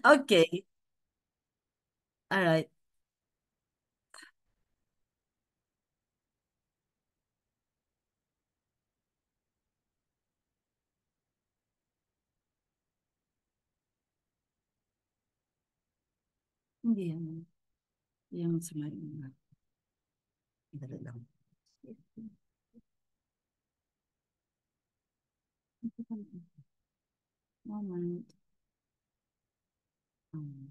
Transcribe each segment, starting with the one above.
Okay. All right. Hindi yan. Yung sa may dali lang. Moment. Um,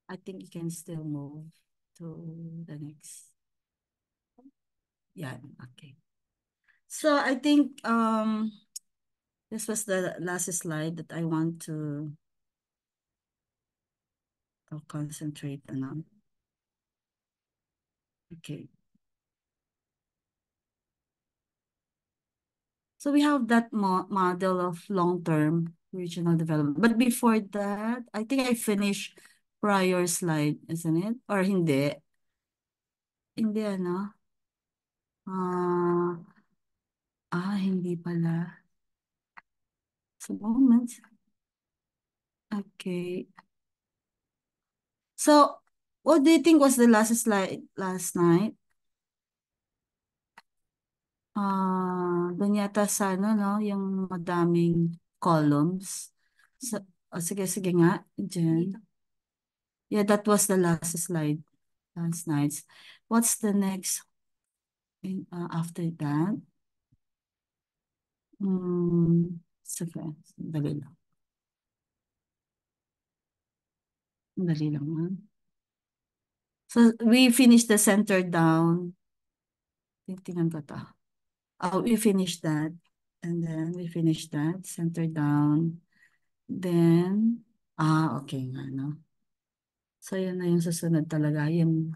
I think you can still move to the next. Yeah, okay. So I think this was the last slide that I want to concentrate on. Okay. So we have that model of long-term regional development. But before that, I think I finished prior slide, isn't it? Or hindi? Hindi, ano? Ah, hindi pala. So, moment. Okay. So, what do you think was the last slide last night? Doon yata sa ano, no? Yung madaming columns. So, sige, sige nga, Jen. Yeah, that was the last slide last night. What's the next after that? Sige, dali lang. Dali lang. So, we finished the center down. Tingnan ko to. We finished that. And then we finished that. Center down. Then, okay nga, no? So, yun na yung susunod talaga. Yung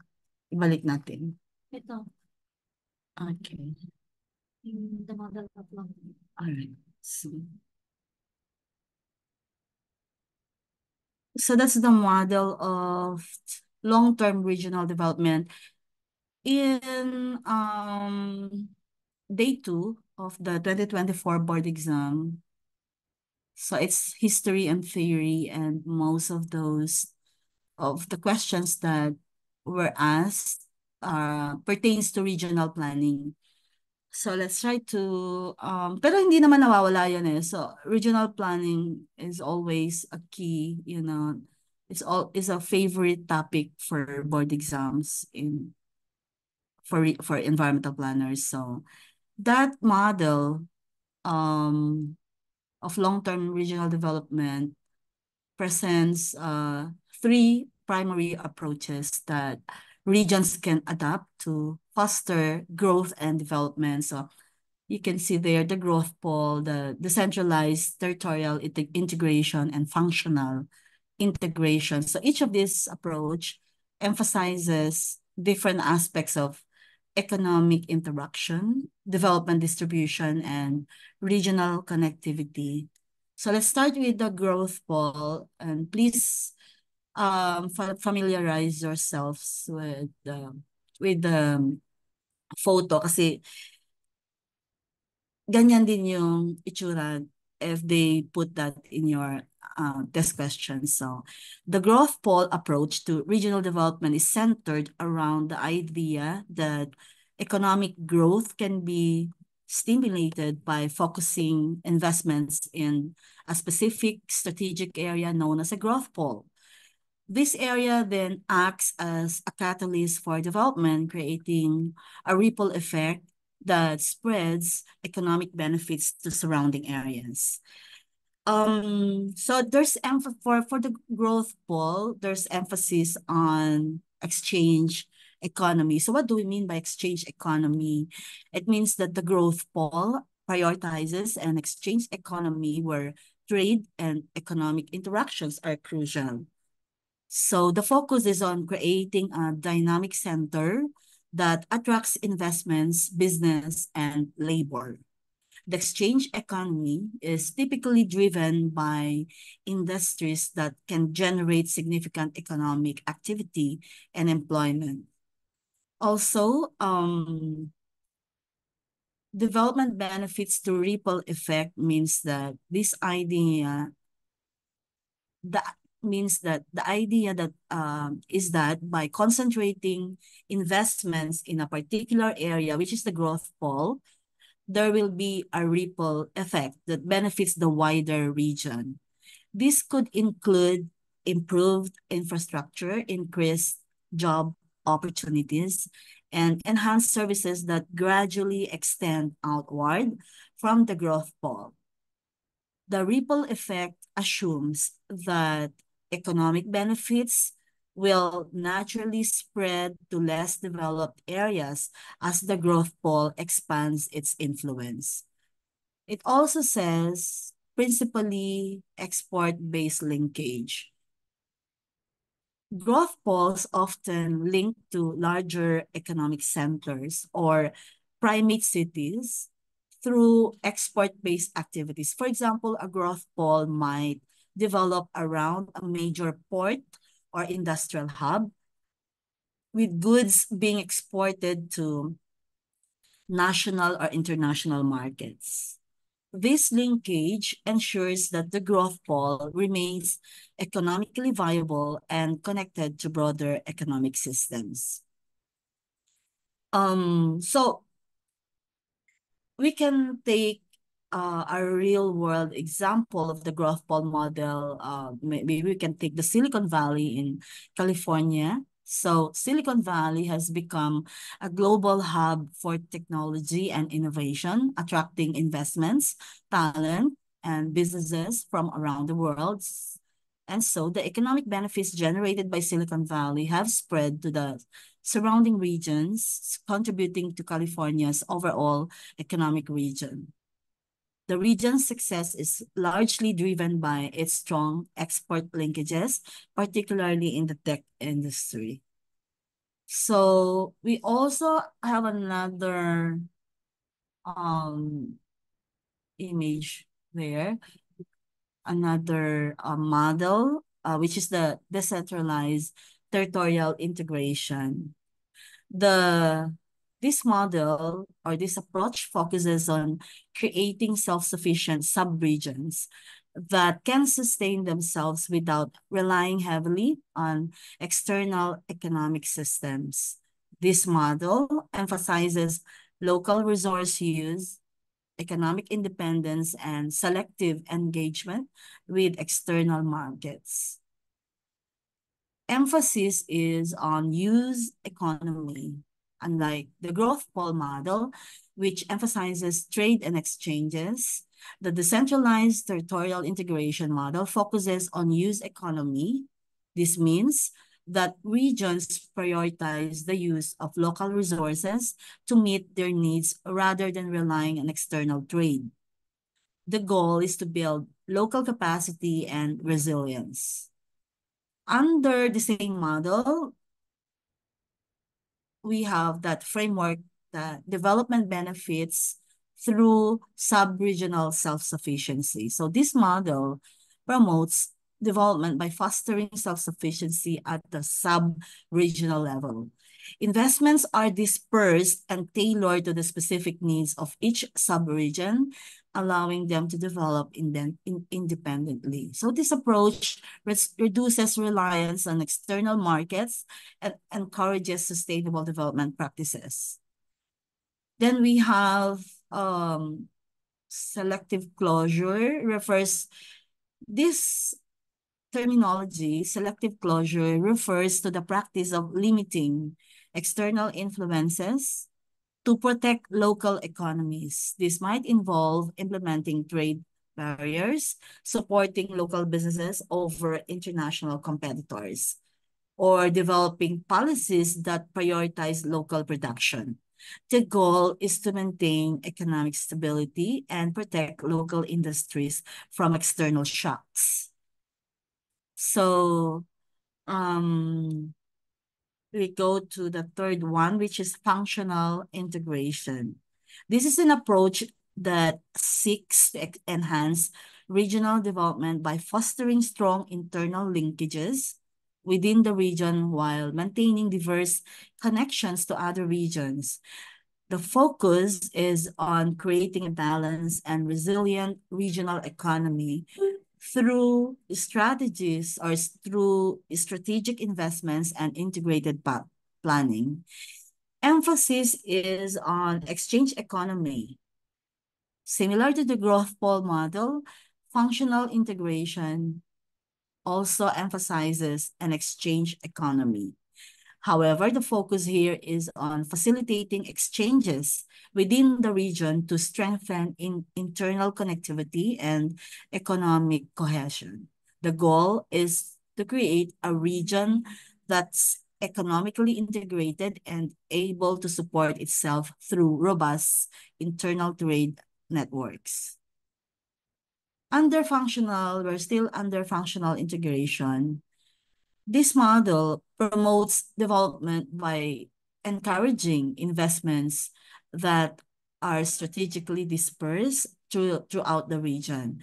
ibalik natin. Ito. Okay. Yung the model of long. Alright. So that's the model of long-term regional development. In day 2 of the 2024 board exam, so it's history and theory, and most of those of the questions that were asked pertains to regional planning. So let's try to pero hindi naman nawawala yun eh. So regional planning is always a key, you know. It's a favorite topic for board exams for environmental planners. So that model um of long-term regional development presents three primary approaches that regions can adapt to foster growth and development. So you can see there the growth pole, the decentralized territorial integration, and functional integration. So each of these approach emphasizes different aspects of economic interaction, development distribution, and regional connectivity. So let's start with the growth pole, and please familiarize yourselves with the photo kasi ganyan din yung itsura if they put that in your test question. So the growth pole approach to regional development is centered around the idea that economic growth can be stimulated by focusing investments in a specific strategic area known as a growth pole. This area then acts as a catalyst for development, creating a ripple effect that spreads economic benefits to surrounding areas. So there's for the growth pole, there's emphasis on exchange economy. So what do we mean by exchange economy? It means that the growth pole prioritizes an exchange economy where trade and economic interactions are crucial. So the focus is on creating a dynamic center that attracts investments, business, and labor. The exchange economy is typically driven by industries that can generate significant economic activity and employment. Also, development benefits to ripple effect means that this idea, that means that the idea that is that by concentrating investments in a particular area, which is the growth pole, there will be a ripple effect that benefits the wider region. This could include improved infrastructure, increased job opportunities, and enhanced services that gradually extend outward from the growth pole. The ripple effect assumes that economic benefits will naturally spread to less developed areas as the growth pole expands its influence. It also says principally export-based linkage. Growth poles often link to larger economic centers or primate cities through export-based activities. For example, a growth pole might develop around a major port or industrial hub, with goods being exported to national or international markets. This linkage ensures that the growth pole remains economically viable and connected to broader economic systems. So we can take a real world example of the growth pole model. Maybe we can take the Silicon Valley in California. So Silicon Valley has become a global hub for technology and innovation, attracting investments, talent, and businesses from around the world. And so the economic benefits generated by Silicon Valley have spread to the surrounding regions, contributing to California's overall economic region. The region's success is largely driven by its strong export linkages, particularly in the tech industry. So we also have another image there, another model, which is the decentralized territorial integration. This model or this approach focuses on creating self-sufficient subregions that can sustain themselves without relying heavily on external economic systems. This model emphasizes local resource use, economic independence, and selective engagement with external markets. Emphasis is on use economy, unlike the growth pole model, which emphasizes trade and exchanges. The decentralized territorial integration model focuses on use economy. This means that regions prioritize the use of local resources to meet their needs rather than relying on external trade. The goal is to build local capacity and resilience. Under the same model, we have that framework, that development benefits through sub-regional self-sufficiency. So this model promotes development by fostering self-sufficiency at the sub-regional level. Investments are dispersed and tailored to the specific needs of each sub-region, allowing them to develop independently. So this approach reduces reliance on external markets and encourages sustainable development practices. Then we have selective closure. This terminology, selective closure, refers to the practice of limiting external influences to protect local economies. This might involve implementing trade barriers, supporting local businesses over international competitors, or developing policies that prioritize local production. The goal is to maintain economic stability and protect local industries from external shocks. So, we go to the third one, which is functional integration. This is an approach that seeks to enhance regional development by fostering strong internal linkages within the region while maintaining diverse connections to other regions. The focus is on creating a balanced and resilient regional economy through strategies or through strategic investments and integrated planning. Emphasis is on exchange economy. Similar to the growth pole model, functional integration also emphasizes an exchange economy. However, the focus here is on facilitating exchanges within the region to strengthen internal connectivity and economic cohesion. The goal is to create a region that's economically integrated and able to support itself through robust internal trade networks. We're still under functional integration. This model promotes development by encouraging investments that are strategically dispersed throughout the region.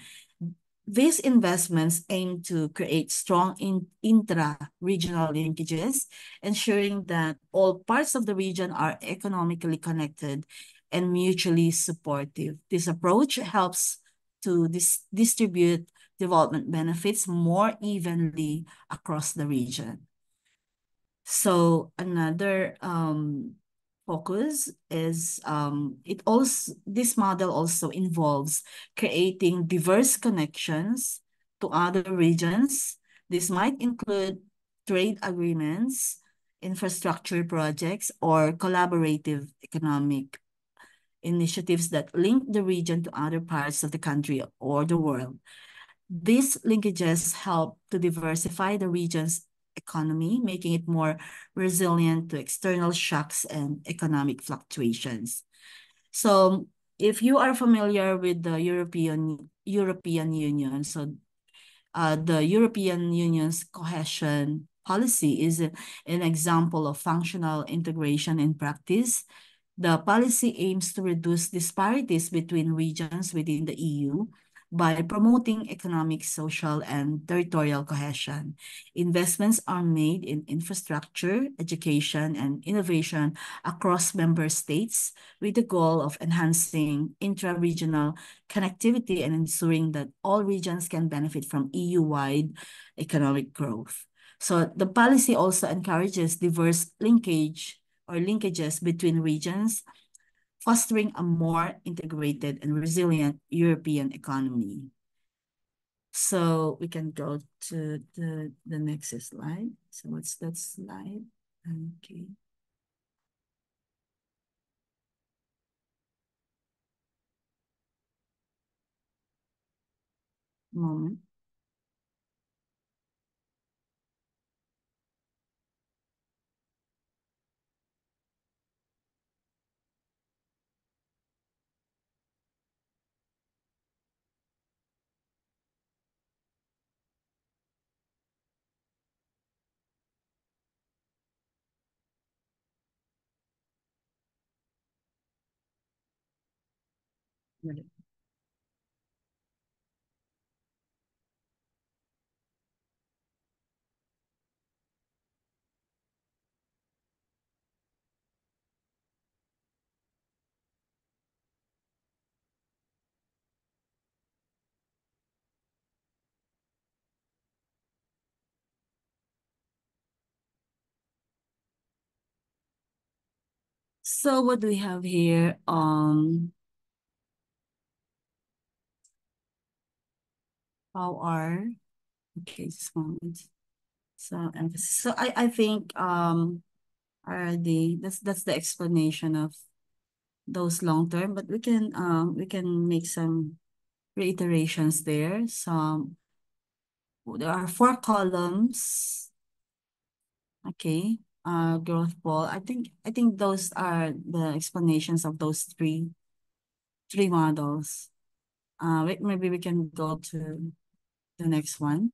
These investments aim to create strong intra-regional linkages, ensuring that all parts of the region are economically connected and mutually supportive. This approach helps to distribute development benefits more evenly across the region. So another focus is this model also involves creating diverse connections to other regions. This might include trade agreements, infrastructure projects, or collaborative economic initiatives that link the region to other parts of the country or the world. These linkages help to diversify the region's economy, making it more resilient to external shocks and economic fluctuations. So if you are familiar with the European Union, so the European Union's cohesion policy is an example of functional integration in practice. The policy aims to reduce disparities between regions within the EU by promoting economic, social, and territorial cohesion. Investments are made in infrastructure, education, and innovation across member states with the goal of enhancing intra-regional connectivity and ensuring that all regions can benefit from EU-wide economic growth. So the policy also encourages diverse linkages between regions, fostering a more integrated and resilient European economy. So we can go to the next slide. So what's that slide? Okay. Moment. Right. So what do we have here? How are okay, just a moment. So emphasis. So I think are that's the explanation of those long term, but we can make some reiterations there. Some there are 4 columns. Okay. Growth ball. I think those are the explanations of those three models. Maybe we can go to the next one.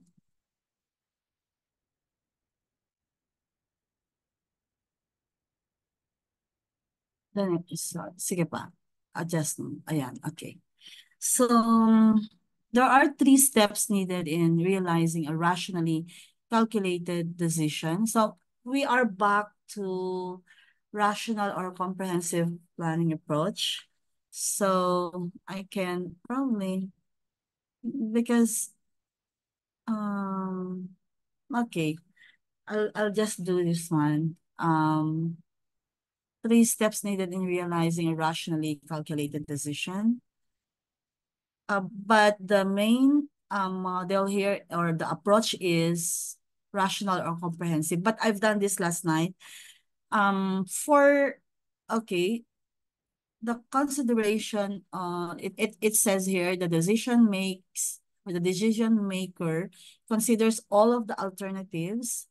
Then sige pa. Adjustment. Ayan, okay. So there are 3 steps needed in realizing a rationally calculated decision. So we are back to rational or comprehensive planning approach. So I can probably, because, um, okay, I'll just do this one. 3 steps needed in realizing a rationally calculated decision. But the main model here, or the approach, is rational or comprehensive. But I've done this last night. For, okay, the consideration, it says here, the decision maker considers all of the alternatives,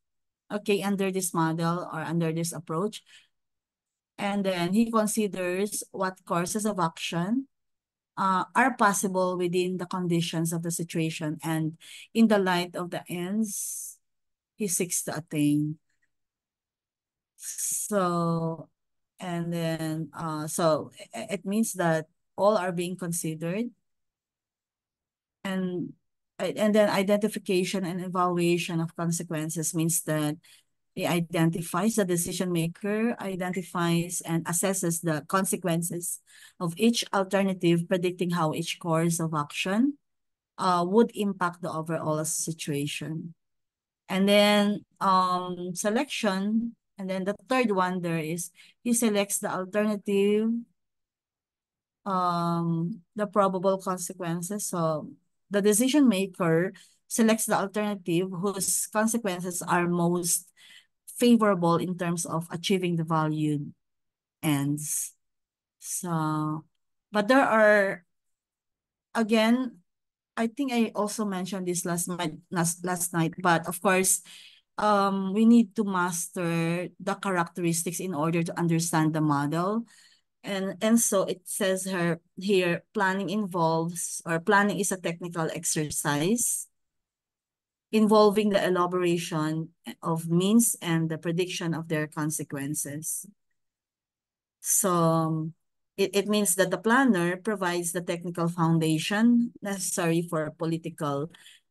okay, under this model or under this approach. And then he considers what courses of action are possible within the conditions of the situation and in the light of the ends he seeks to attain. So, and then, so it means that all are being considered, and then identification and evaluation of consequences means that it identifies, the decision maker identifies and assesses the consequences of each alternative, predicting how each course of action would impact the overall situation. And then selection, and then the third one there is, he selects the alternative, the probable consequences. So the decision maker selects the alternative whose consequences are most favorable in terms of achieving the valued ends. So, but there are, again, I think I also mentioned this last night, but of course, we need to master the characteristics in order to understand the model. And so it says here, planning is a technical exercise involving the elaboration of means and the prediction of their consequences. So it means that the planner provides the technical foundation necessary for political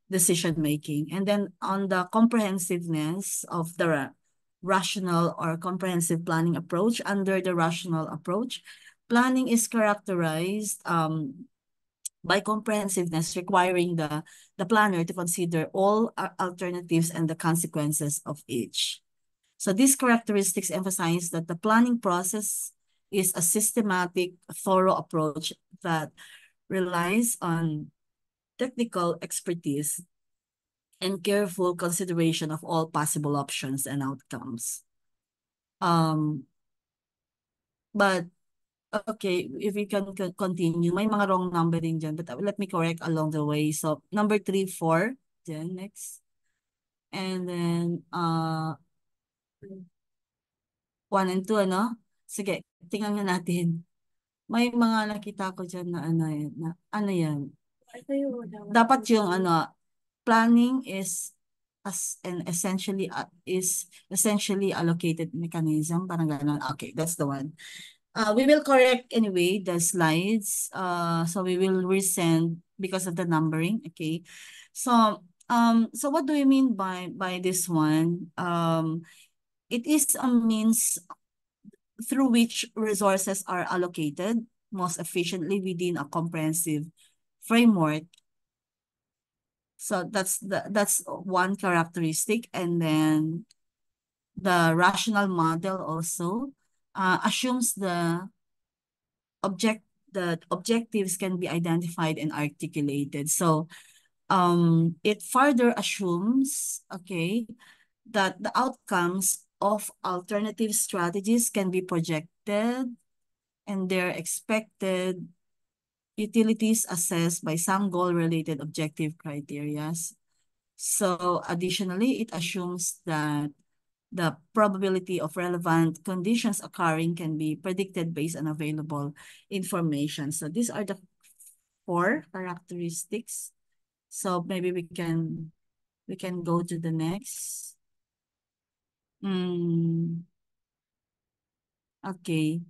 decision making. And then on the comprehensiveness of the rational or comprehensive planning approach, under the rational approach, planning is characterized by comprehensiveness, requiring the planner to consider all alternatives and the consequences of each. So these characteristics emphasize that the planning process is a systematic, thorough approach that relies on technical expertise and careful consideration of all possible options and outcomes. But okay, if we can continue, may mga wrong number din dyan, but let me correct along the way. So number 3, 4, then next. And then 1 and 2, ano? Sige, tingnan nga natin. May mga nakita ko dyan na ano yan. Dapat yung planning is essentially allocated mechanism, parang gano'n. Okay, that's the one. We will correct anyway the slides. So we will resend because of the numbering. Okay. So what do we mean by this one? It is a means through which resources are allocated most efficiently within a comprehensive framework. So that's one characteristic. And then the rational model also assumes the objectives can be identified and articulated. So it further assumes, okay, that the outcomes of alternative strategies can be projected and their expected utilities assessed by some goal-related objective criteria. So additionally, it assumes that the probability of relevant conditions occurring can be predicted based on available information. So these are the 4 characteristics. So maybe we can go to the next. Okay.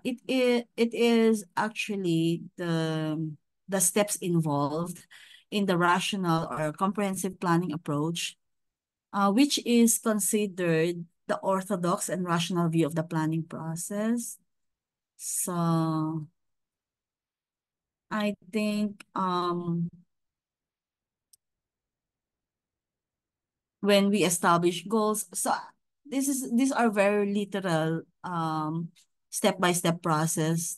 It is actually the steps involved in the rational or comprehensive planning approach, which is considered the orthodox and rational view of the planning process. So I think when we establish goals, so these are very literal step-by-step process.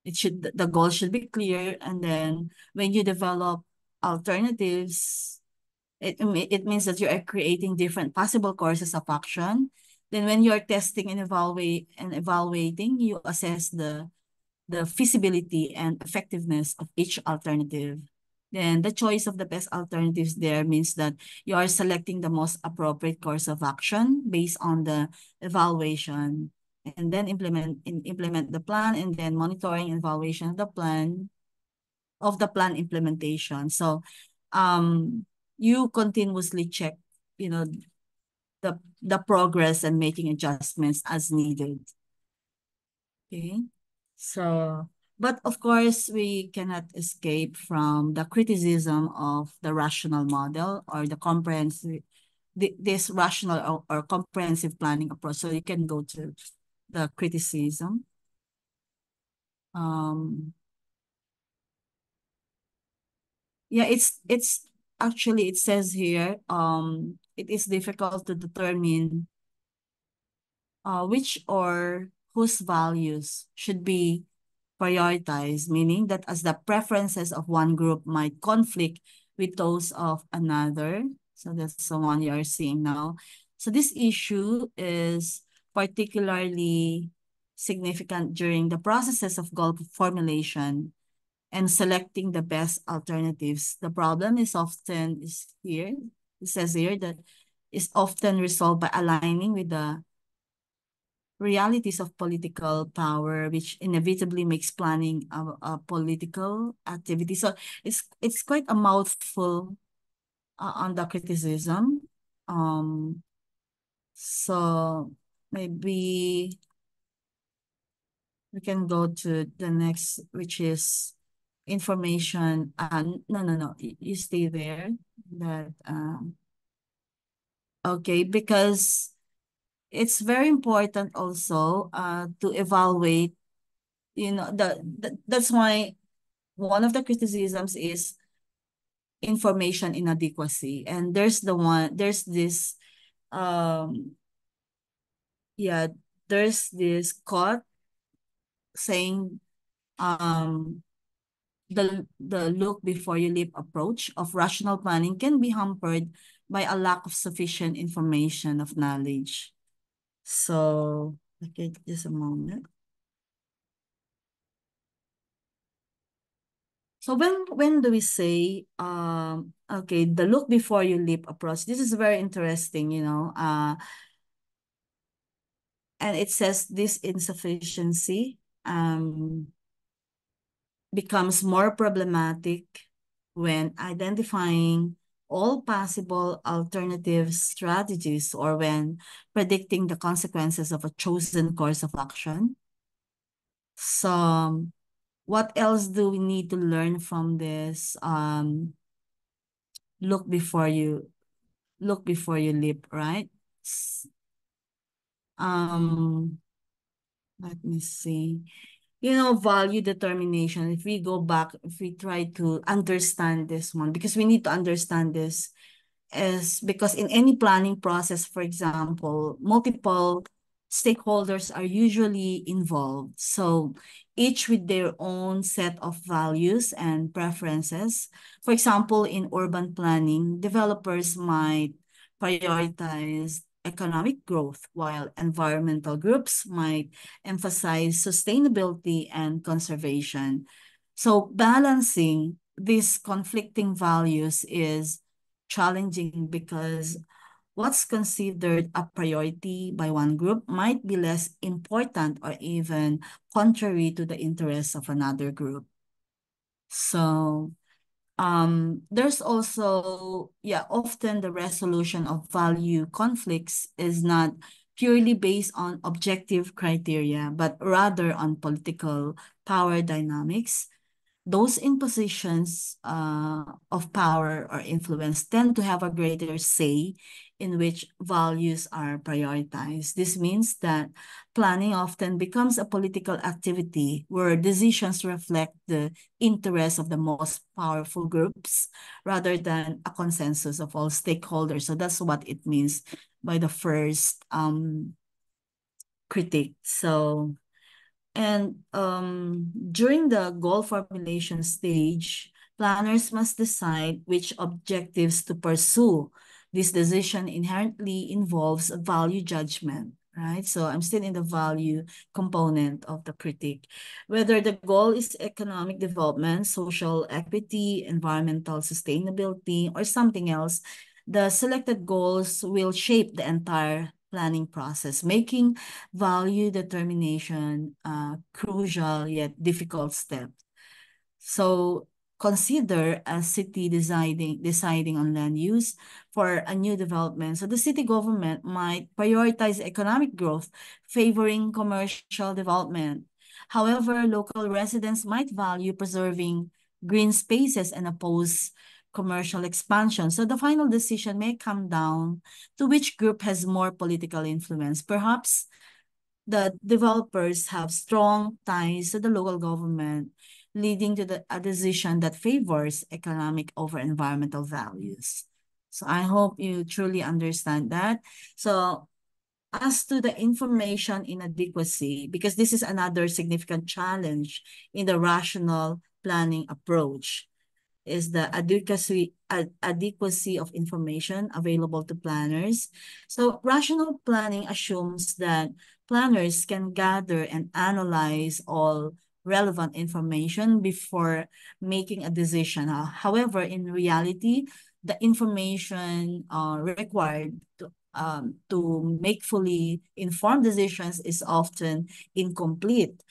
The goal should be clear, and then when you develop alternatives, it means that you are creating different possible courses of action. Then when you're testing and evaluating, you assess the feasibility and effectiveness of each alternative. Then the choice of the best alternatives there means that you are selecting the most appropriate course of action based on the evaluation, and then implement the plan, and then monitoring and evaluation of the plan implementation. So you continuously check, you know, the progress and making adjustments as needed. Okay. So, but of course, we cannot escape from the criticism of the rational model or the comprehensive, this rational or comprehensive planning approach. So you can go to the criticism. Um, yeah, it's actually, it says here, it is difficult to determine which or whose values should be prioritized, meaning that as the preferences of one group might conflict with those of another. So that's the one you are seeing now. So this issue is particularly significant during the processes of goal formulation and selecting the best alternatives. The problem is often is here. It says here that is often resolved by aligning with the realities of political power, which inevitably makes planning a political activity. So it's quite a mouthful on the criticism. Um, so maybe we can go to the next, which is information. No. You stay there. That okay, because it's very important also to evaluate, you know, that's why one of the criticisms is information inadequacy. And there's this, um, yeah, there's this quote saying, the look before you leap approach of rational planning can be hampered by a lack of sufficient information of knowledge. So, okay, just a moment. So when do we say okay, the look before you leap approach? This is very interesting, you know. And it says this insufficiency becomes more problematic when identifying all possible alternative strategies or when predicting the consequences of a chosen course of action. So what else do we need to learn from this look before you leap, right? Um, let me see. You know, value determination. If we go back, if we try to understand this one, because we need to understand this, is because in any planning process, for example, multiple stakeholders are usually involved. So each with their own set of values and preferences. For example, in urban planning, developers might prioritize economic growth, while environmental groups might emphasize sustainability and conservation. So balancing these conflicting values is challenging because what's considered a priority by one group might be less important or even contrary to the interests of another group. So there's also, yeah, often the resolution of value conflicts is not purely based on objective criteria, but rather on political power dynamics. those in positions of power or influence tend to have a greater say in which values are prioritized. This means that planning often becomes a political activity where decisions reflect the interests of the most powerful groups rather than a consensus of all stakeholders. So that's what it means by the first critique. So, and during the goal formulation stage, planners must decide which objectives to pursue. This decision inherently involves a value judgment, right? So I'm still in the value component of the critique. Whether the goal is economic development, social equity, environmental sustainability, or something else, the selected goals will shape the entire planning process, making value determination crucial yet difficult step. So consider a city deciding on land use for a new development. So the city government might prioritize economic growth, favoring commercial development. However, local residents might value preserving green spaces and oppose commercial expansion. So the final decision may come down to which group has more political influence. Perhaps the developers have strong ties to the local government, leading to a decision that favors economic over environmental values. So I hope you truly understand that. So as to the information inadequacy, because this is another significant challenge in the rational planning approach, is the adequacy of information available to planners. So rational planning assumes that planners can gather and analyze all relevant information before making a decision. However, in reality, the information required to make fully informed decisions is often incomplete,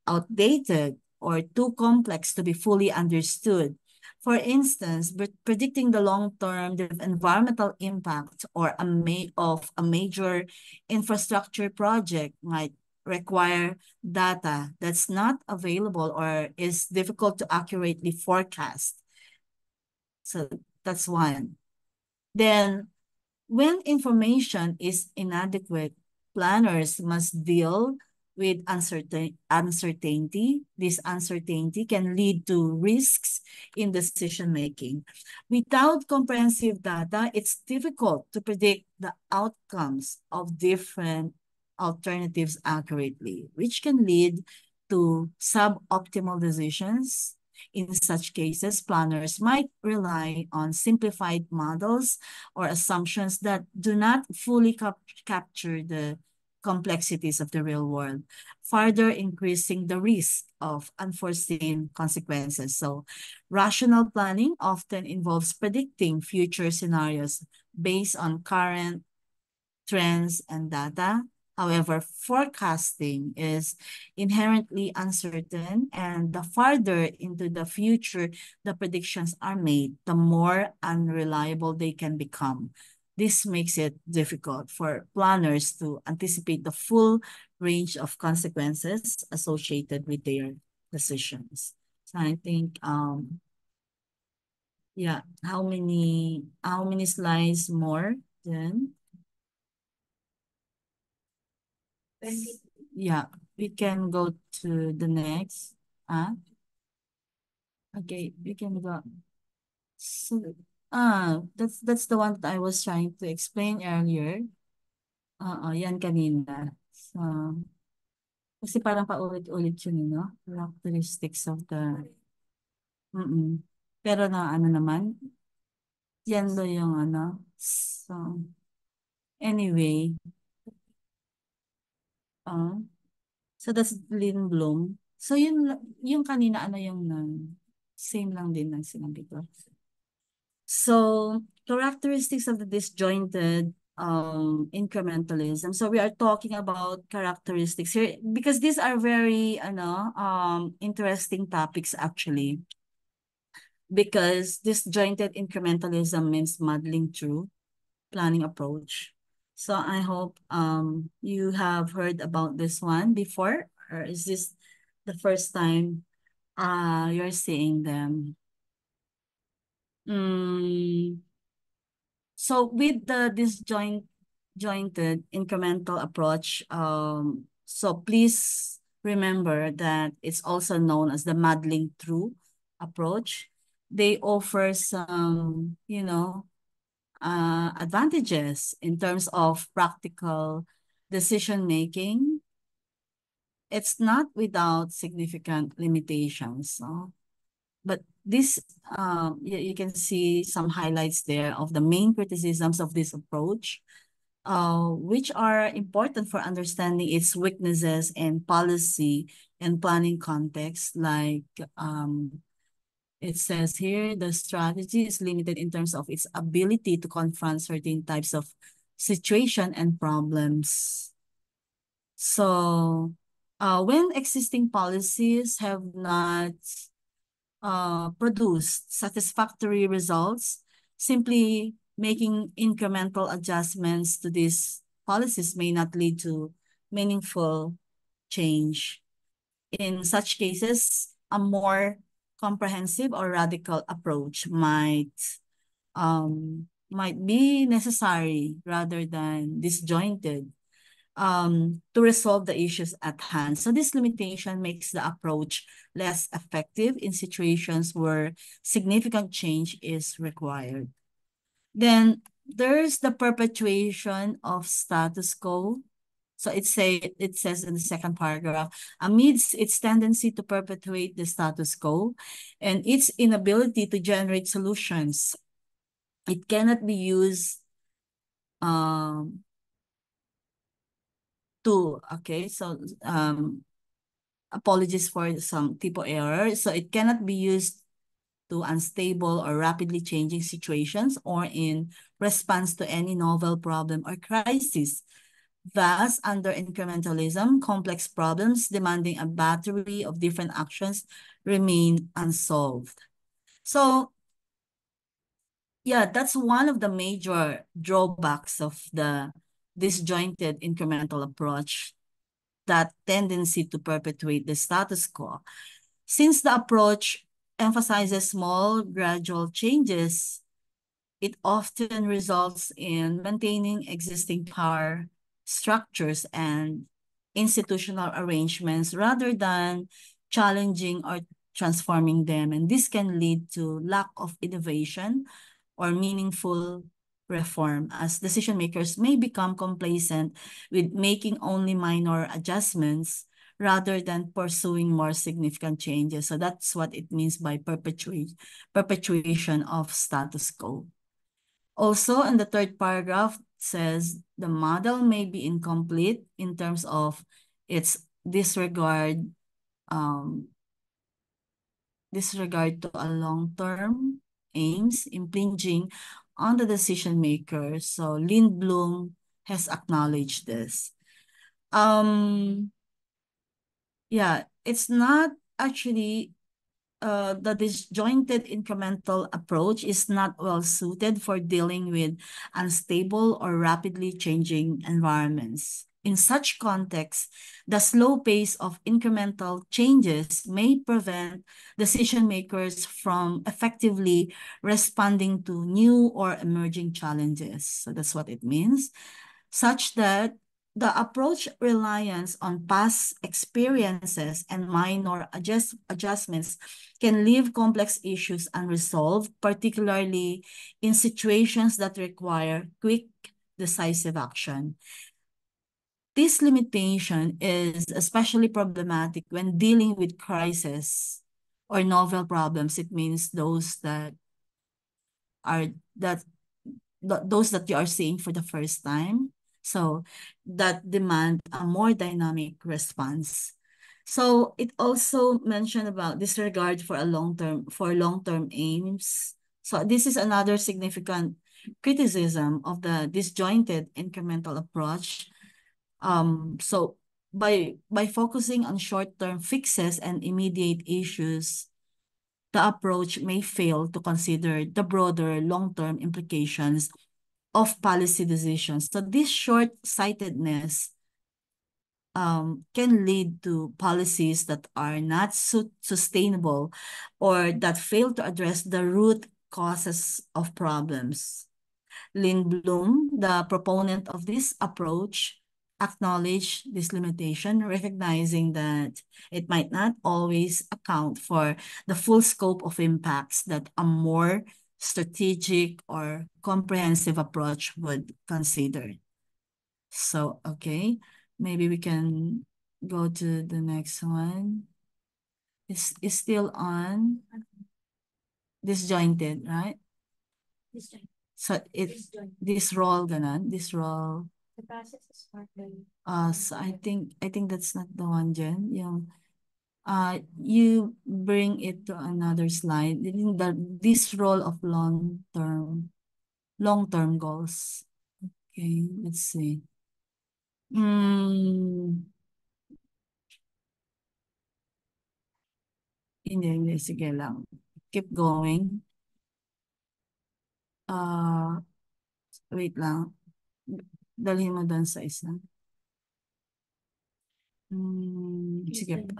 outdated, or too complex to be fully understood. For instance, predicting the long-term environmental impact or of a major infrastructure project might require data that's not available or is difficult to accurately forecast. So that's one. Then when information is inadequate, planners must deal with uncertainty. This uncertainty can lead to risks in decision making. Without comprehensive data, it's difficult to predict the outcomes of different alternatives accurately, which can lead to suboptimal decisions. In such cases, planners might rely on simplified models or assumptions that do not fully capture the complexities of the real world, further increasing the risk of unforeseen consequences. So rational planning often involves predicting future scenarios based on current trends and data. However, forecasting is inherently uncertain, and the farther into the future the predictions are made, the more unreliable they can become. This makes it difficult for planners to anticipate the full range of consequences associated with their decisions. So I think, yeah, how many slides more then? Yeah, we can go to the next. Okay, we can go. So, that's the one that I was trying to explain earlier. Yan kanina. So, kasi parang paulit-ulit yun, no? Characteristics of the... Pero na ano naman, yan do yung ano. So, anyway, uh, so that's Lynn Bloom. So yung kanina ano yung same lang din ng sinabi ko. So characteristics of the disjointed incrementalism. So we are talking about characteristics here because these are very interesting topics actually. Because disjointed incrementalism means modeling through planning approach. So I hope you have heard about this one before, or is this the first time you're seeing them. Mm, so with the disjointed incremental approach, so please remember that it's also known as the modeling through approach. They offer some, advantages in terms of practical decision making. It's not without significant limitations. No? But this, you can see some highlights there of the main criticisms of this approach, which are important for understanding its weaknesses in policy and planning context. Like it says here, the strategy is limited in terms of its ability to confront certain types of situation and problems. So, when existing policies have not produced satisfactory results, simply making incremental adjustments to these policies may not lead to meaningful change. In such cases, a more comprehensive or radical approach might be necessary rather than disjointed to resolve the issues at hand. So this limitation makes the approach less effective in situations where significant change is required. Then there's the perpetuation of status quo. So it says in the second paragraph, amidst its tendency to perpetuate the status quo and its inability to generate solutions, it cannot be used um, apologies for some typo error. So it cannot be used to unstable or rapidly changing situations or in response to any novel problem or crisis. Thus, under incrementalism, complex problems demanding a battery of different actions remain unsolved. So, yeah, that's one of the major drawbacks of the disjointed incremental approach, that tendency to perpetuate the status quo. Since the approach emphasizes small, gradual changes, it often results in maintaining existing power structures and institutional arrangements rather than challenging or transforming them. And this can lead to lack of innovation or meaningful reform, as decision makers may become complacent with making only minor adjustments rather than pursuing more significant changes. So that's what it means by perpetuation of status quo. Also, in the third paragraph, says the model may be incomplete in terms of its um, disregard to a long-term aims, impinging on the decision maker. So Lindblom has acknowledged this. Yeah, it's not actually the disjointed incremental approach is not well suited for dealing with unstable or rapidly changing environments. In such contexts, the slow pace of incremental changes may prevent decision makers from effectively responding to new or emerging challenges. So that's what it means, such that the approach reliance on past experiences and minor adjustments can leave complex issues unresolved, particularly in situations that require quick, decisive action. This limitation is especially problematic when dealing with crisis or novel problems. It means are that those that you are seeing for the first time. So that demand a more dynamic response. So it also mentioned about disregard for long-term aims. So this is another significant criticism of the disjointed incremental approach. So by focusing on short-term fixes and immediate issues, the approach may fail to consider the broader long-term implications of policy decisions. So this short-sightedness can lead to policies that are not sustainable or that fail to address the root causes of problems. Lynn Bloom, the proponent of this approach, acknowledged this limitation, recognizing that it might not always account for the full scope of impacts that a more strategic or comprehensive approach would consider. So, okay, maybe we can go to the next one. It's still on disjointed, right? So this role ganon, this role. So I think that's not the one, Jen. Yung you bring it to another slide. This role of long-term goals. Okay, let's see. Hmm. Hindi, sige lang. Keep going. Ah, wait lang. Dalhin mo doon sa isa.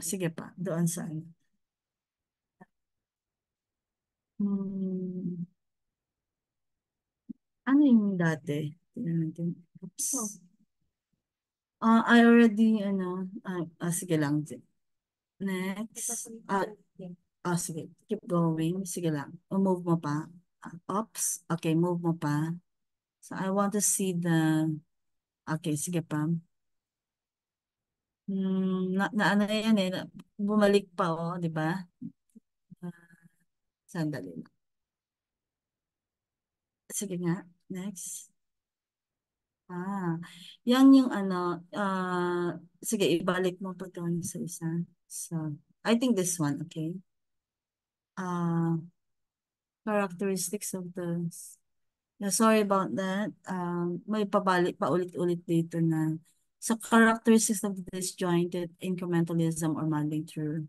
Sige pa. Doon sa ano. Hmm, ano yung dati? Tingnan natin. Oops. I already, sige lang. Next. Sige. Keep going. Sige lang. Move mo pa. Oops. Okay, move mo pa. So, I want to see the... Okay, sige pa. Na ano yan eh. Bumalik pa, oh, di ba? Ah, sandali lang. Sige nga. Next. Yan yung sige, ibalik mo pa doon sa isa. So, I think this one, okay? Uh, Characteristics of the... Yeah, sorry about that. May pabalik pa ulit-ulit dito na sa characteristics of disjointed incrementalism or muddling through.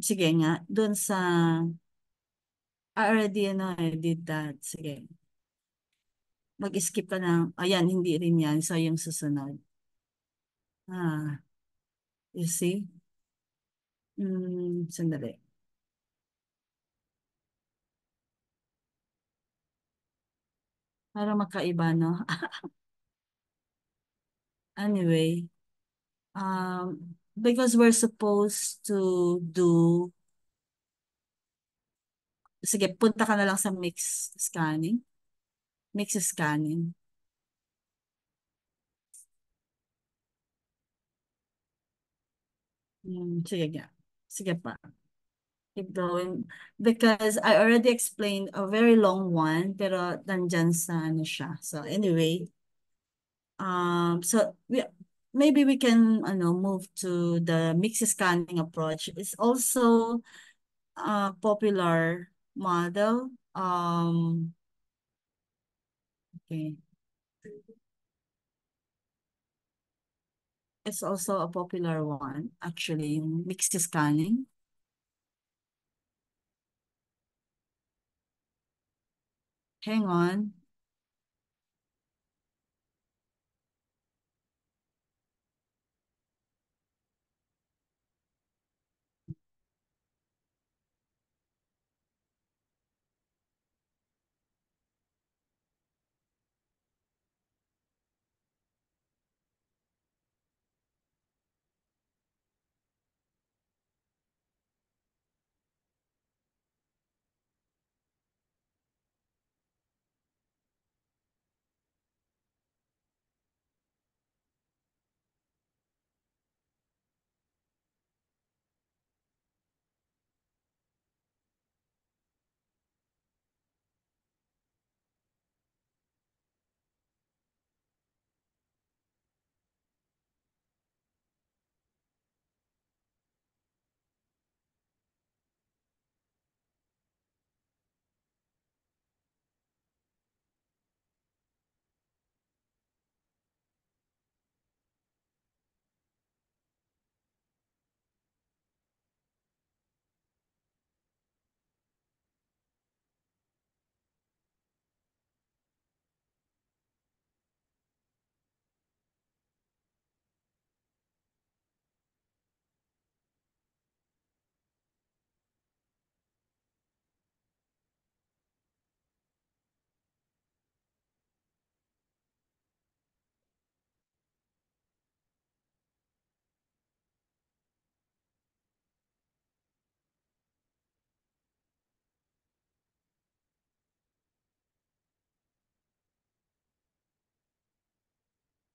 Sige nga, doon sa I already did that. Sige. Mag-skip ka ng, ayan, hindi rin yan. So, yung susunod. Ah, you see? Sandali. Para magkaiba, no? Anyway, because we're supposed to do, sige, punta ka na lang sa mix scanning. Mix scanning. Sige nga. Sige pa. Keep going. Because I already explained a very long one, pero nandyan sa ano siya. So anyway, so maybe we can move to the mix scanning approach. It's also a popular model. Okay. It's also a popular one, actually, yung mix scanning. Hang on.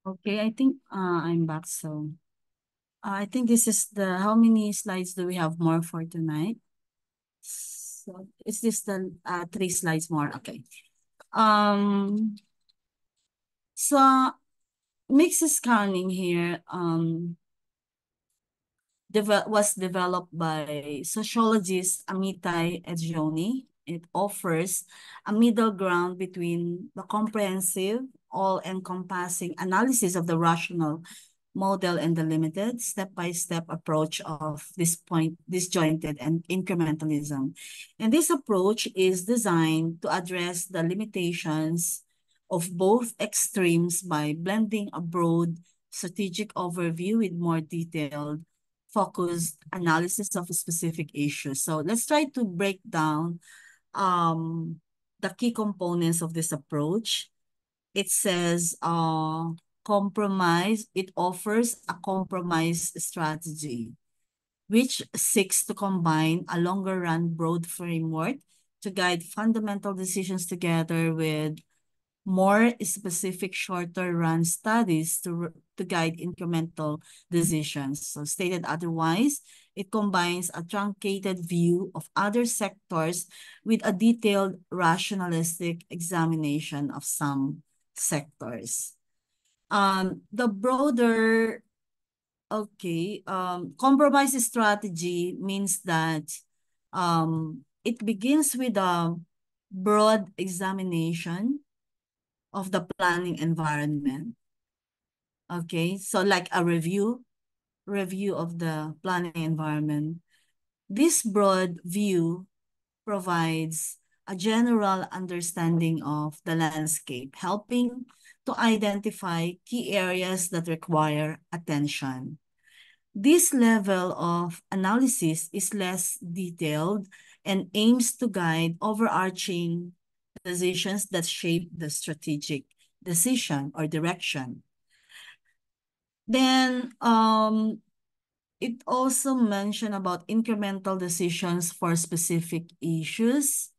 Okay, I think I'm back. So I think this is the, how many slides do we have more for tonight? So is this the 3 slides more? Okay. Um, so mixed scanning here was developed by sociologist Amitai Edjoni. It offers a middle ground between the comprehensive, all-encompassing analysis of the rational model and the limited step-by-step approach of disjointed and incrementalism. And this approach is designed to address the limitations of both extremes by blending a broad strategic overview with more detailed focused analysis of a specific issue. So let's try to break down the key components of this approach. It says compromise. It offers a compromise strategy, which seeks to combine a longer run broad framework to guide fundamental decisions together with more specific shorter run studies to guide incremental decisions. So stated otherwise, it combines a truncated view of other sectors with a detailed rationalistic examination of some sectors. The broader, okay, compromise strategy means that it begins with a broad examination of the planning environment. Okay, so like a review of the planning environment. This broad view provides a general understanding of the landscape, helping to identify key areas that require attention. This level of analysis is less detailed and aims to guide overarching decisions that shape the strategic decision or direction. Then it also mentioned about incremental decisions for specific issues.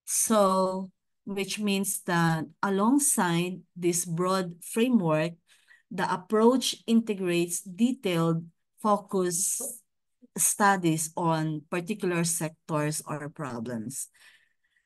So, which means that alongside this broad framework, the approach integrates detailed focus studies on particular sectors or problems.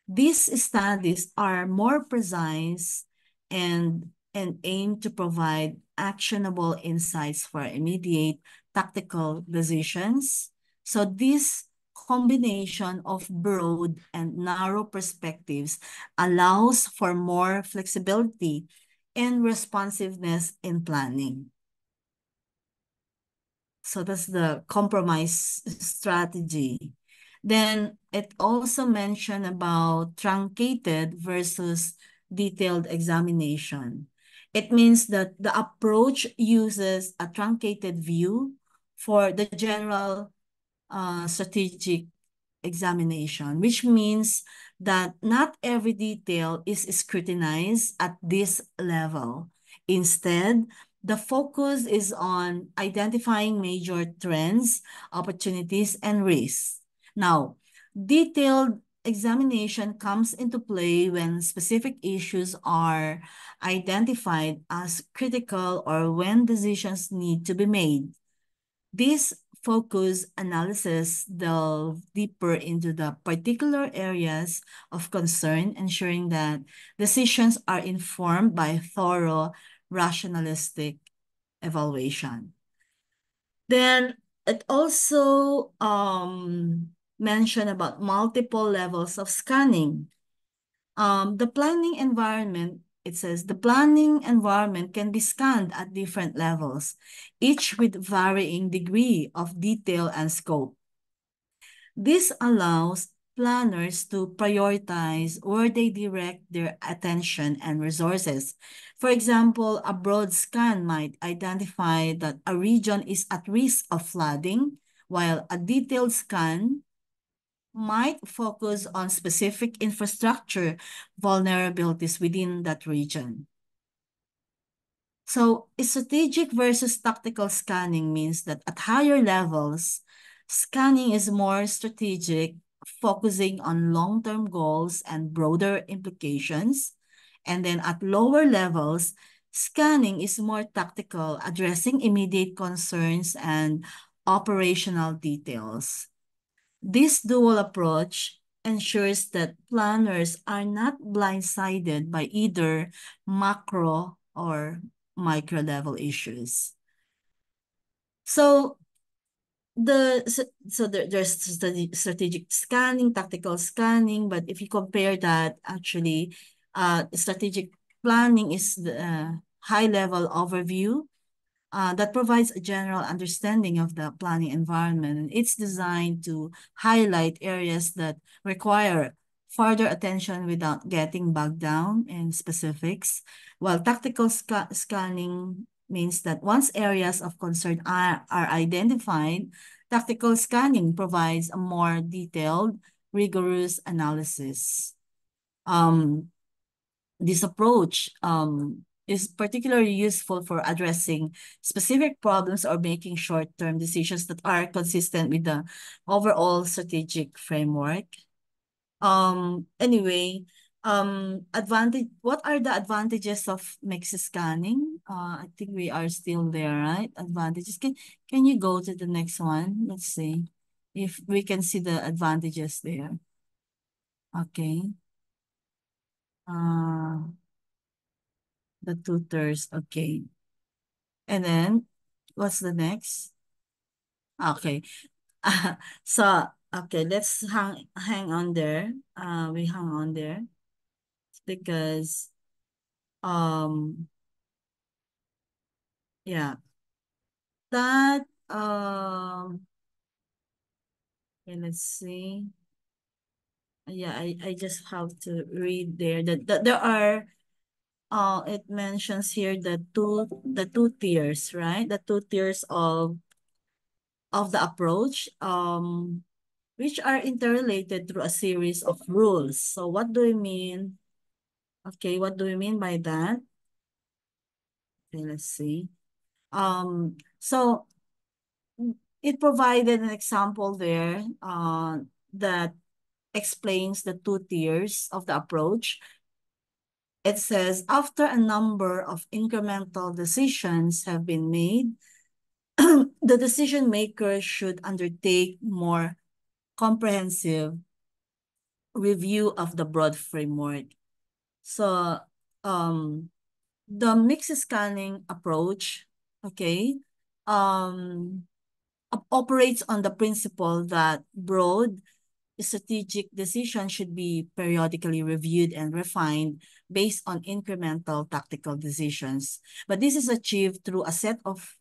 These studies are more precise and aim to provide actionable insights for immediate tactical decisions. So this combination of broad and narrow perspectives allows for more flexibility and responsiveness in planning. So that's the compromise strategy. Then it also mentioned about truncated versus detailed examination. It means that the approach uses a truncated view for the general strategic examination, which means that not every detail is scrutinized at this level. Instead, the focus is on identifying major trends, opportunities, and risks. Now, detailed examination comes into play when specific issues are identified as critical or when decisions need to be made. This focus analysis delve deeper into the particular areas of concern, ensuring that decisions are informed by thorough rationalistic evaluation. Then it also mentioned about multiple levels of scanning. The planning environment, it says the planning environment can be scanned at different levels, each with varying degree of detail and scope. This allows planners to prioritize where they direct their attention and resources. For example, a broad scan might identify that a region is at risk of flooding, while a detailed scan might focus on specific infrastructure vulnerabilities within that region. So strategic versus tactical scanning means that at higher levels, scanning is more strategic, focusing on long-term goals and broader implications. And then at lower levels, Scanning is more tactical, addressing immediate concerns and operational details. This dual approach ensures that planners are not blindsided by either macro or micro level issues. So there's strategic scanning, tactical scanning, but if you compare that, actually, strategic planning is the high level overview that provides a general understanding of the planning environment. And it's designed to highlight areas that require further attention without getting bogged down in specifics, while tactical scanning means that once areas of concern are identified, tactical scanning provides a more detailed, rigorous analysis. This approach is particularly useful for addressing specific problems or making short-term decisions that are consistent with the overall strategic framework. Anyway, what are the advantages of mixed scanning? I think we are still there, right? Advantages. Can you go to the next one? Let's see if we can see the advantages there. Okay. The tutors. Okay. And then what's the next? Okay. So okay, let's hang on there. We hang on there because yeah, that okay, let's see. Yeah, I just have to read there that there are it mentions here the two tiers, right? The two tiers of the approach which are interrelated through a series of rules. So what do we mean? Okay, what do we mean by that? Okay, let's see. So it provided an example there that explains the two tiers of the approach. It says, after a number of incremental decisions have been made, the decision maker should undertake more comprehensive review of the broad framework. So, the mixed scanning approach, okay, operates on the principle that broad strategic decisions should be periodically reviewed and refined based on incremental tactical decisions. But this is achieved through a set of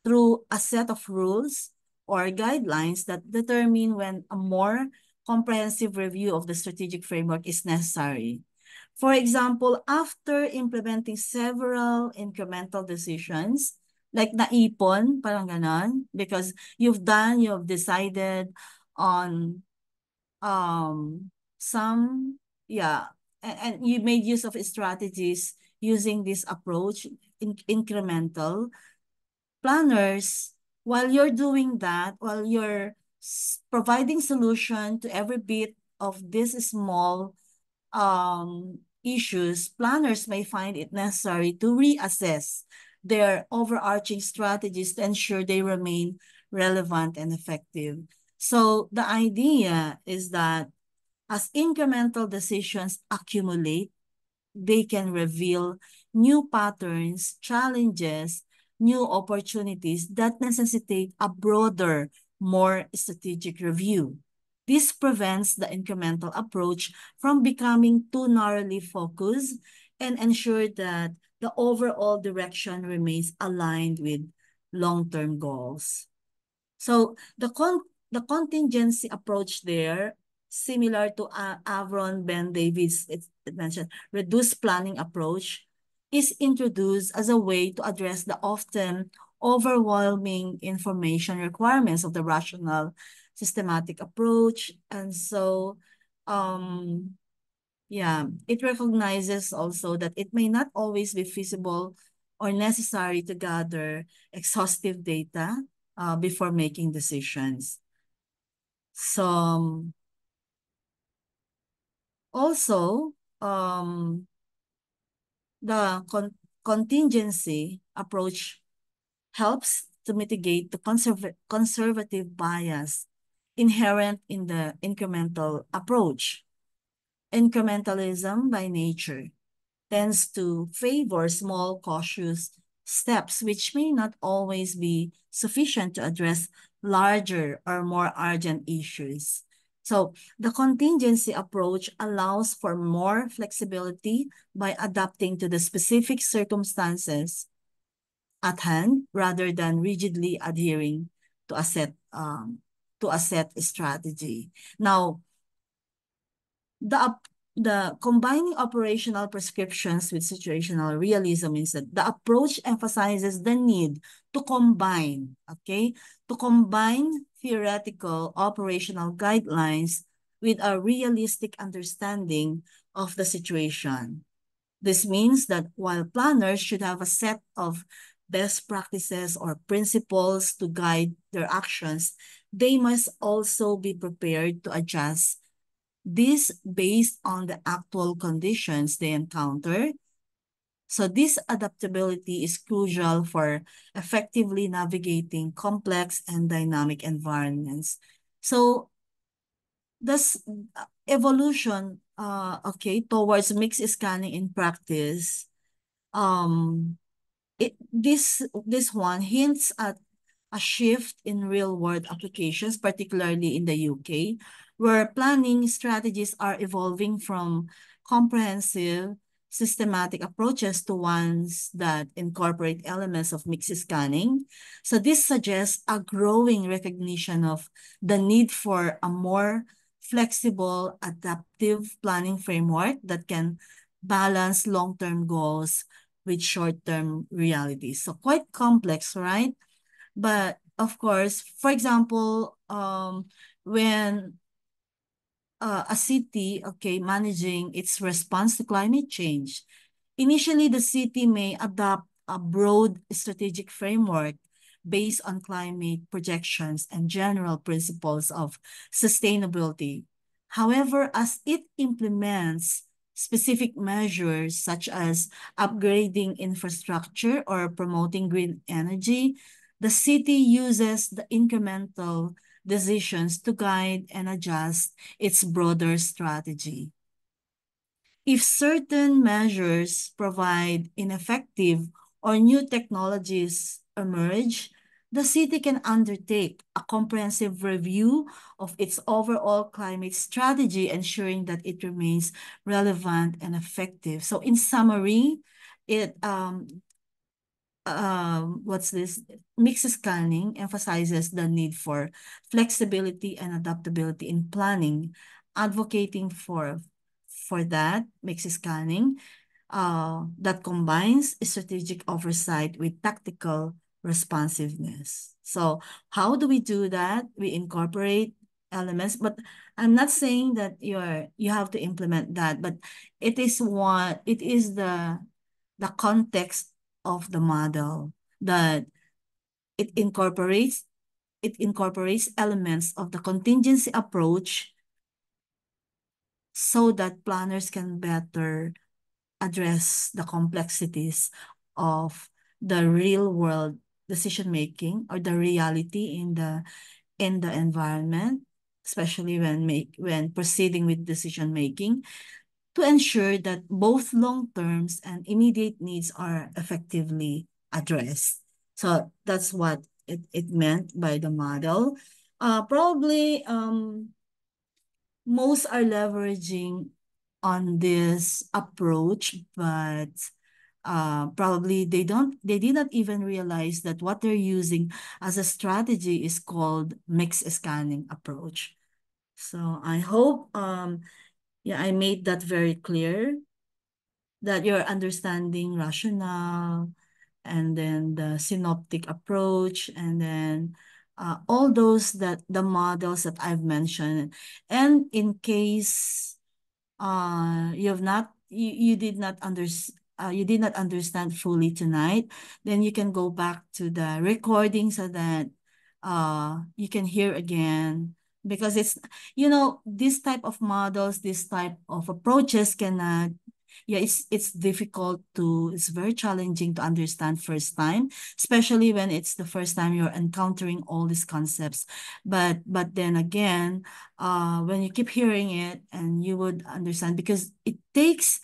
rules or guidelines that determine when a more comprehensive review of the strategic framework is necessary. For example, after implementing several incremental decisions, like naipon, parang ganon, because you've decided on some, yeah, and you made use of strategies using this approach, incremental planners. While you're doing that, while you're providing solution to every bit of this small issues, planners may find it necessary to reassess their overarching strategies to ensure they remain relevant and effective. So the idea is that as incremental decisions accumulate, they can reveal new patterns, challenges, new opportunities that necessitate a broader, more strategic review. This prevents the incremental approach from becoming too narrowly focused and ensure that the overall direction remains aligned with long-term goals. So the contingency approach there, similar to Avron Ben Davis, it mentioned, reduced planning approach, is introduced as a way to address the often overwhelming information requirements of the rational systematic approach. And so, yeah, it recognizes also that it may not always be feasible or necessary to gather exhaustive data before making decisions. So also, the contingency approach helps to mitigate the conservative bias inherent in the incremental approach. Incrementalism by nature tends to favor small, cautious steps, which may not always be sufficient to address larger or more urgent issues. So the contingency approach allows for more flexibility by adapting to the specific circumstances at hand rather than rigidly adhering to a set strategy. Now, the combining operational prescriptions with situational realism means that the approach emphasizes the need to combine, okay, to combine theoretical operational guidelines with a realistic understanding of the situation. This means that while planners should have a set of best practices or principles to guide their actions, they must also be prepared to adjust this based on the actual conditions they encounter. So this adaptability is crucial for effectively navigating complex and dynamic environments. So this evolution, okay, towards mixed scanning in practice, um, this one hints at a shift in real-world applications, particularly in the UK, where planning strategies are evolving from comprehensive, systematic approaches to ones that incorporate elements of mixed scanning. So this suggests a growing recognition of the need for a more flexible, adaptive planning framework that can balance long-term goals with short-term realities. So quite complex, right? But of course, for example, when a city, okay, managing its response to climate change, initially the city may adopt a broad strategic framework based on climate projections and general principles of sustainability. However, as it implements specific measures such as upgrading infrastructure or promoting green energy, the city uses the incremental decisions to guide and adjust its broader strategy. If certain measures provide ineffective or new technologies emerge, the city can undertake a comprehensive review of its overall climate strategy, ensuring that it remains relevant and effective. So in summary, it what's this? Mixed scanning emphasizes the need for flexibility and adaptability in planning, advocating for that mixed scanning that combines strategic oversight with tactical responsiveness. So how do we do that? We incorporate elements, but I'm not saying that you have to implement that, but it is the context of the model that it incorporates elements of the contingency approach so that planners can better address the complexities of the real world decision making or the reality in the environment, especially when proceeding with decision making, to ensure that both long terms and immediate needs are effectively addressed. So that's what it meant by the model. Probably most are leveraging on this approach, but probably they did not even realize that what they're using as a strategy is called mixed scanning approach. So I hope yeah, I made that very clear that you're understanding rationale and then the synoptic approach and then all those that the models that I've mentioned. And in case you have not you did not understand fully tonight, then you can go back to the recording so that you can hear again, because it's, you know, this type of models, this type of approaches cannot yeah, it's difficult to, it's very challenging to understand first time, especially when it's the first time you're encountering all these concepts. But then again, when you keep hearing it, and you would understand, because it takes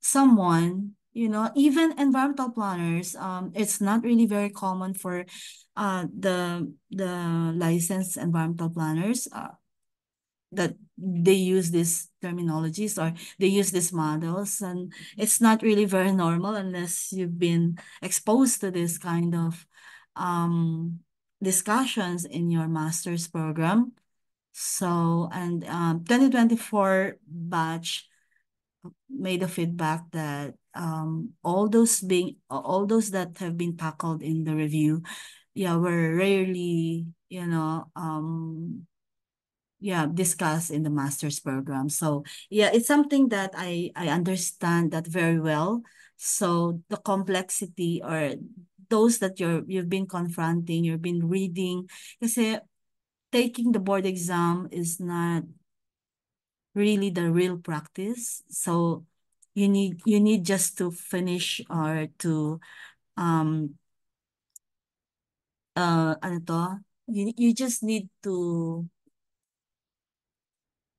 someone, even environmental planners, it's not really very common for the licensed environmental planners, that they use these terminologies, or they use these models, and it's not really very normal unless you've been exposed to this kind of um discussions in your master's program. So, and 2024 batch made a feedback that all those that have been tackled in the review, yeah, were rarely, yeah, discussed in the master's program. So yeah, it's something that I understand that very well. So the complexity, or those that you've been confronting, you've been reading, kasi taking the board exam is not really the real practice. So you need just to finish, or to um ano to, you just need to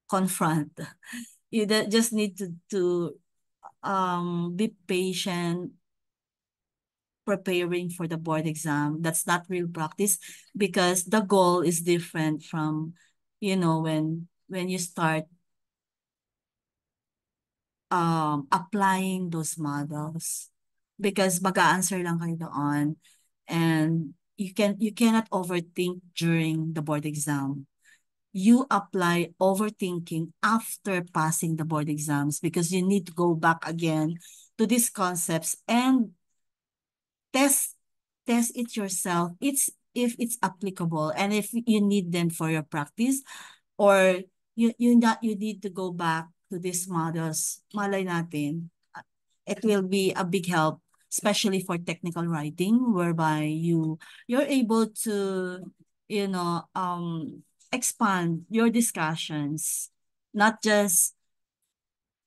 confront. Just need to be patient preparing for the board exam. That's not real practice, because the goal is different from, when you start applying those models, because mag-a-answer lang kayo doon, and you cannot overthink during the board exam. You apply overthinking after passing the board exams, because you need to go back again to these concepts and test test it yourself. It's if it's applicable, and if you need them for your practice, or you need to go back to these models. Malay natin, it will be a big help, especially for technical writing, whereby you're able to, expand your discussions, not just,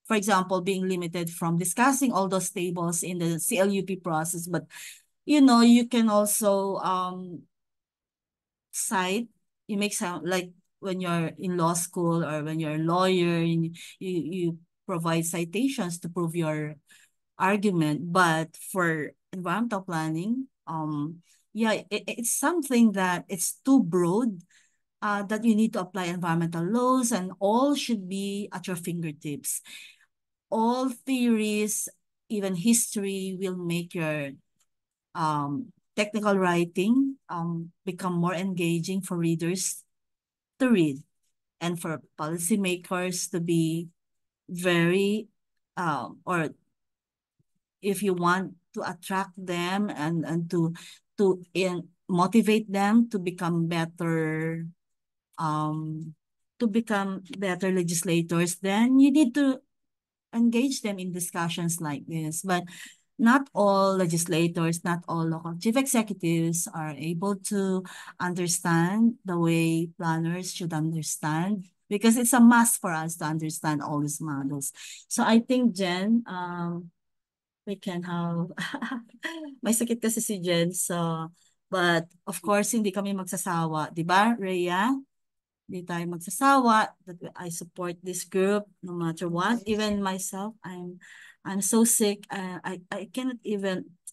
for example, being limited from discussing all those tables in the CLUP process, but you can also cite, you make sound like when you're in law school, or when you're a lawyer, you provide citations to prove your argument. But for environmental planning, yeah, it's something that it's too broad, that you need to apply environmental laws, and all should be at your fingertips. All theories, even history, will make your technical writing become more engaging for readers to read, and for policymakers to be very, or if you want to attract them, and to motivate them um to become better legislators, then you need to engage them in discussions like this. But not all legislators, not all local chief executives are able to understand the way planners should understand, because it's a must for us to understand all these models. So I think, Jen, we can have, may sakit kasi si Jen, so, but of course, hindi kami magsasawa, di ba, Rhea? Hindi tayo magsasawa, that I support this group no matter what. Even myself, I'm so sick. I cannot even